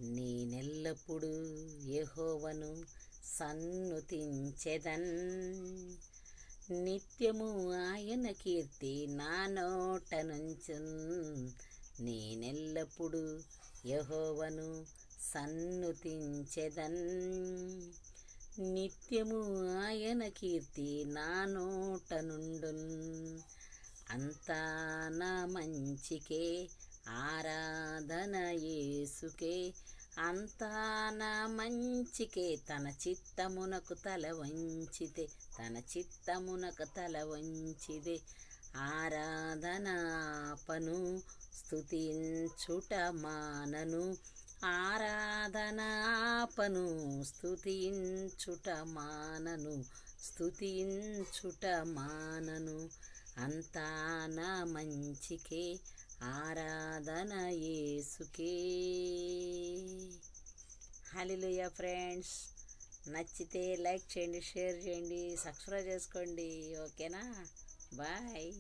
నేనెల్లప్పుడు యెహోవాను సన్నుతించెదన్. నిత్యము ఆయన కీర్తి నా నోట నుంచున్. నేనెల్లప్పుడు యెహోవాను సన్నుతించెదన్. నిత్యము ఆయన కీర్తి నా నోట నుండున్. అంతా నా మంచికే ఆరాధన యేసుకే, అంతా నా మంచికే. తన చిత్తమునకు తల వంచితే, తన చిత్తమునకు తల వంచిదే. ఆరాధన ఆపను, స్తుతించుట మానను. ఆరాధన ఆపను, స్తుతించుట మానను. స్తుతించుట మానను. అంతా నా మంచికే ఆరాధన యేసుకే. హల్లెలూయా ఫ్రెండ్స్. నచ్చితే లైక్ చేయండి, షేర్ చేయండి, సబ్స్క్రైబ్ చేసుకోండి. ఓకేనా? బాయ్.